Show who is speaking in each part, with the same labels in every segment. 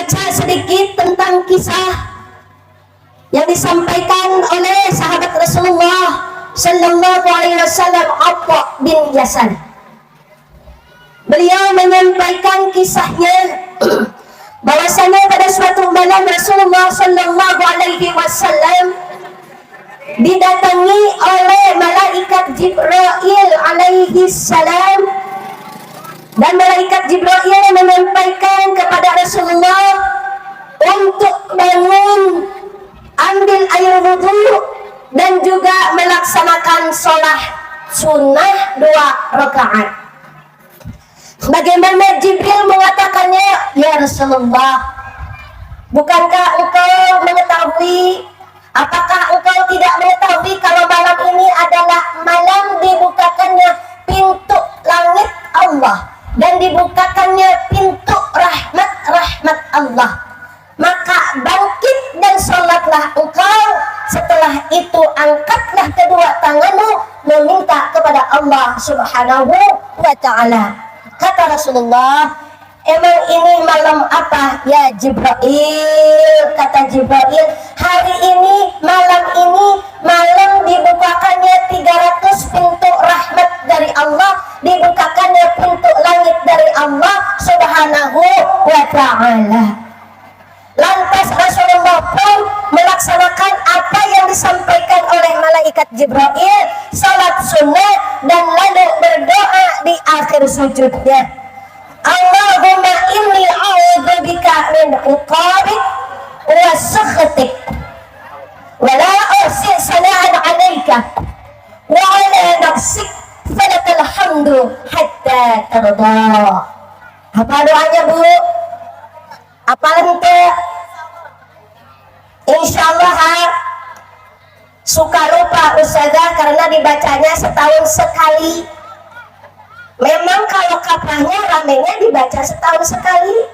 Speaker 1: membaca sedikit tentang kisah yang disampaikan oleh sahabat Rasulullah Sallallahu Alaihi Wasallam, Atha bin Yasar. Beliau menyampaikan kisahnya bahwasanya pada suatu malam Rasulullah Sallallahu Alaihi Wasallam didatangi oleh malaikat Jibril alaihi salam, dan malaikat Jibril menyampaikan kepada Rasulullah untuk bangun, ambil air wudhu, dan juga melaksanakan sholat sunnah 2 rakaat. Bagaimana Jibril mengatakannya? Ya Rasulullah, bukankah engkau mengetahui, apakah engkau tidak mengetahui kalau malam ini adalah malam dibukakannya pintu langit Allah dan dibukakannya pintu rahmat Allah? Maka bangkit dan sholatlah engkau. Setelah itu angkatlah kedua tanganmu meminta kepada Allah Subhanahu wa ta'ala. Kata Rasulullah, emang ini malam apa ya Jibril? Kata Jibril, hari ini, malam ini, malam dibukakannya 300 pintu rahmat dari Allah, dibukakannya pintu langit dari Allah Subhanahu wa ta'ala. Lantas Rasulullah pun melaksanakan apa yang disampaikan oleh malaikat Jibril, salat sunnah, dan lalu berdoa di akhir sujudnya. Allahumma inni a'udzubika min iqabik wa sakhatik wa la uhsi sana'an 'alaika wa 'ala nafsik falakal hamdu hatta tarda. Apa doanya, Bu? Apa ente? Insyaallah suka lupa Ustazah karena dibacanya setahun sekali. Memang kalau kaprahnya ramenya dibaca setahun sekali,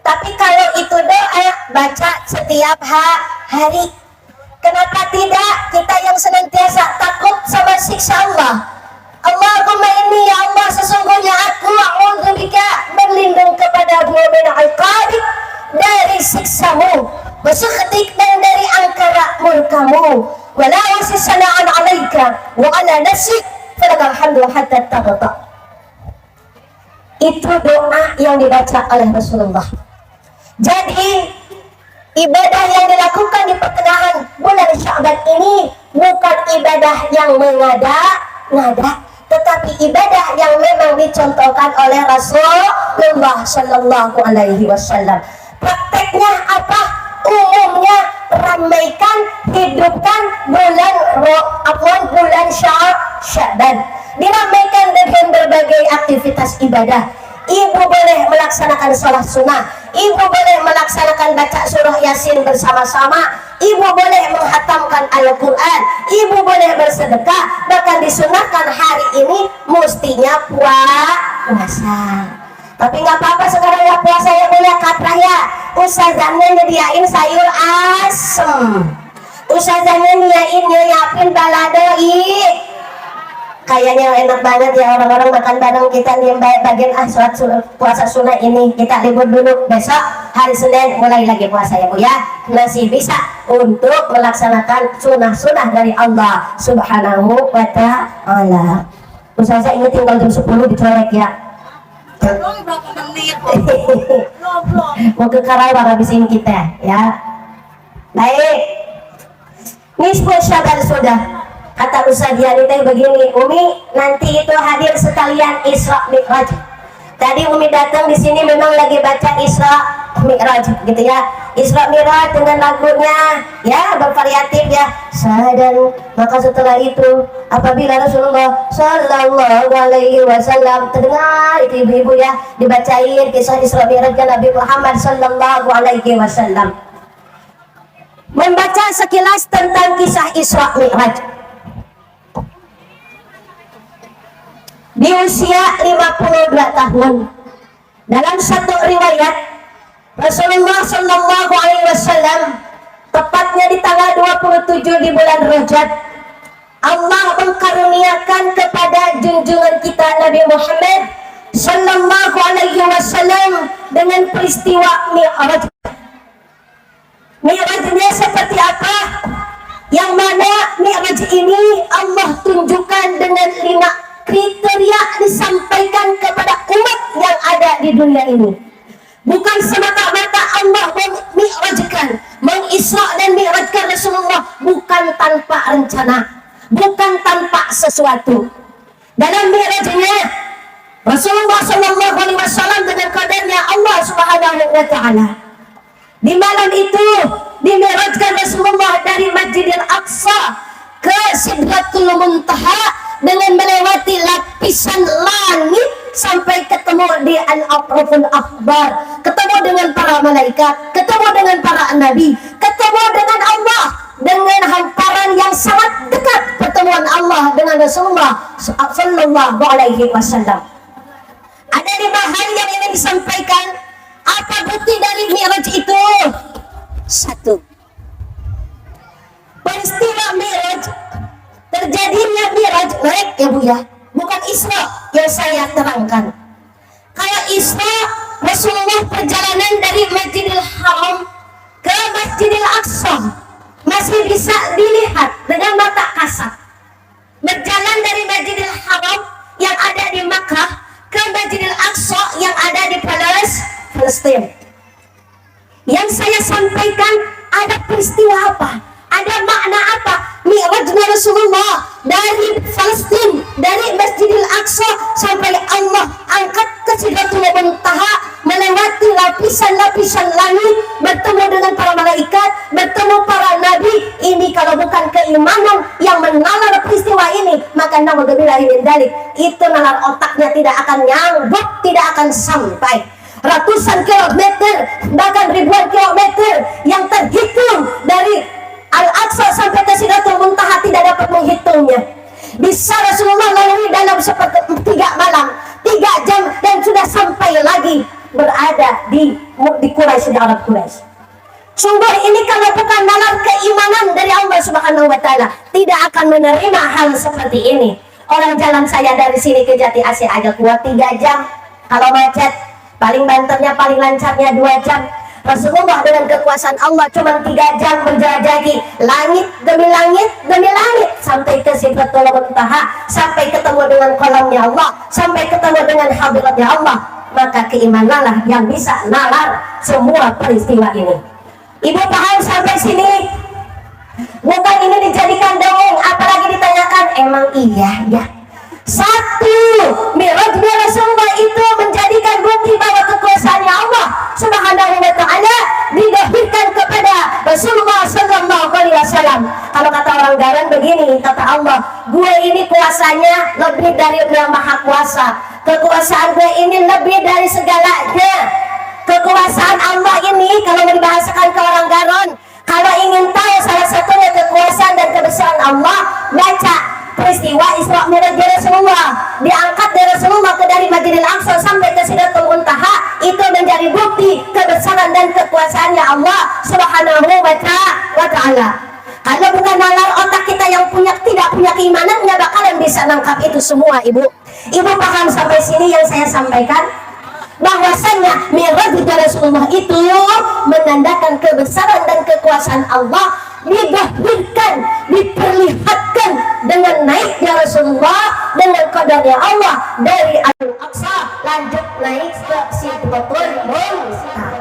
Speaker 1: tapi kalau itu doa baca setiap hari. Kenapa tidak kita yang senantiasa takut sama siksa Allah? Allahumma inni ya Allah, sesungguhnya aku a'udzubika, berlindung kepadamu min iqabik, dari siksamu, wasakhatik, dan dari angkara murkamu, wala usi sana'an 'alaika wa 'ala nafsik falakal hamdu hatta tarda. Itu doa yang dibaca oleh Rasulullah. Jadi ibadah yang dilakukan di pertengahan bulan Sya'ban ini bukan ibadah yang mengada-ngada, tetapi ibadah yang memang dicontohkan oleh Rasulullah Sallallahu Alaihi Wasallam. Prakteknya apa? Umumnya ramaikan, hidupkan bulan Sya'ban, diramaikan dengan berbagai aktivitas ibadah. Ibu boleh melaksanakan sholat sunnah, ibu boleh melaksanakan baca surah Yasin bersama-sama, ibu boleh menghatamkan Al-Quran, ibu boleh bersedekah, bahkan disunahkan hari ini mestinya puasa. Tapi nggak apa-apa sekarang ya puasa ya, boleh kaprah ya. Ustazahnya nyediain sayur asem, ustazahnya nyiapin baladoi. Kayaknya enak banget ya orang-orang makan bareng kita nih bagian sholat puasa sunnah ini. Kita libur dulu, besok hari Senin mulai lagi puasa ya Bu ya. Masih bisa untuk melaksanakan sunnah-sunnah dari Allah Subhanahu wa ta'ala. Ustazah ini tinggal jam 10 dicolek ya. Mau ke Karawang habisin kita ya. Baik, nisfu Sya'ban sudah. Kata Ustaz Yani teh begini, Umi nanti itu hadir sekalian Isra Mi'raj. Tadi Umi datang di sini memang lagi baca Isra Mi'raj gitu ya. Isra Mi'raj dengan lagunya ya bervariatif ya. Dan maka setelah itu apabila Rasulullah Sallallahu Alaihi Wasallam terdengar itu ibu-ibu ya dibacain kisah Isra Mi'raj Nabi Muhammad Sallallahu Alaihi Wasallam. Membaca sekilas tentang kisah Isra Mi'raj. Di usia 52 tahun, dalam satu riwayat Rasulullah Sallallahu Alaihi Wasallam tepatnya di tanggal 27 di bulan Rajab, Allah mengkaruniakan kepada junjungan kita Nabi Muhammad Sallallahu Alaihi Wasallam dengan peristiwa Mi'raj. Mi'rajnya seperti apa? Yang mana Mi'raj ini Allah tunjukkan dengan 5 kriteria disampaikan kepada umat yang ada di dunia ini. Bukan semata-mata Allah Mi'rajkan, mengisra dan Mi'rajkan Rasulullah bukan tanpa rencana, bukan tanpa sesuatu. Dalam Mi'rajnya Rasulullah Shallallahu Alaihi Wasallam dengan kadarnya Allah Subhanahu Wa Taala. Di malam itu dimi'rajkan Rasulullah dari Masjidil Aqsa ke Sidratul Muntaha dengan melewati lapisan langit sampai ketemu di Al-Afraful Akbar, ketemu dengan para malaikat, ketemu dengan para nabi, ketemu dengan Allah, dengan hamparan yang sangat dekat pertemuan Allah dengan Rasulullah Sallallahu Alaihi Wasallam. Ada 5 hal yang ingin disampaikan. Apa bukti dari Mi'raj itu? 1. Peristiwa Mi'raj, terjadinya Mi'raj naik ya Bu ya, bukan Isra yang saya terangkan. Kalau Isra, Rasulullah perjalanan dari Masjidil Haram ke Masjidil Aqsa masih bisa dilihat dengan mata kasat. Berjalan dari Masjidil Haram yang ada di Makkah ke Masjidil Aqsa yang ada di Palestina. Yang saya sampaikan, ada peristiwa apa? Ada makna apa? Mi'rajnya Rasulullah dari Palestina, dari Masjidil Aqsa sampai Allah angkat ke Sidratul Muntaha, melewati lapisan-lapisan langit, bertemu dengan para malaikat, bertemu para nabi. Ini kalau bukan keimanan yang menalar peristiwa ini, maka naudzubillah min dzalik, itu nalar otaknya tidak akan nyambung, tidak akan sampai. Ratusan kilometer, bahkan ribuan kilometer yang terhitung dari Al-Aqsa sampai ke Sidratul Muntaha tidak dapat menghitungnya. Bisa Rasulullah lalui dalam seperti 3 malam, 3 jam, dan sudah sampai lagi berada di Quraisy, di Arab Quraisy. Sungguh ini kalau bukan nalar keimanan dari Allah Subhanahu Wa Taala, tidak akan menerima hal seperti ini. Orang jalan saya dari sini ke Jati Asih aja kuat 3 jam. Kalau macet paling banternya, paling lancarnya 2 jam. Rasulullah dengan kekuasaan Allah cuma 3 jam menjelajahi langit demi langit demi langit sampai ke Sidratul Muntaha, sampai ketemu dengan kolamnya Allah, sampai ketemu dengan hadiratnya Allah. Maka keimananlah yang bisa nalar semua peristiwa ini. Ibu paham sampai sini? Bukan ini dijadikan dongeng, apalagi ditanyakan emang iya ya. 1. Mi'rajnya Rasulullah itu menjadikan bukti bahwa kekuasaannya Allah Subhanahu Wa Taala didahirkan kepada Rasulullah Sallallahu Alaihi Wasallam. Kalau kata orang Garan begini, kata Allah, gue ini kuasanya lebih dari Yang Maha Kuasa. Kekuasaan gue ini lebih dari segalanya. Kekuasaan Allah ini kalau dibahasakan ke orang Garon, kalau ingin tahu salah satunya kekuasaan dan kebesaran Allah, baca peristiwa Isra Mi'raj Rasulullah. Diangkat dari Rasulullah ke dari Masjidil Aqsa sampai ke Sidratul Muntaha, itu menjadi bukti kebesaran dan kekuasaannya Allah Subhanahu Wa Taala. Kalau bukan nalar otak kita yang tidak punya keimanan, nggak bakalan bisa nangkap itu semua. Ibu paham sampai sini yang saya sampaikan? Bahwasanya Mi'raj Rasulullah itu menandakan kebesaran dan kekuasaan Allah, didahirkan, diperlihatkan dengan naiknya Rasulullah dengan qadarnya Allah dari Al-Aqsa lanjut naik ke Sidratul Muntaha.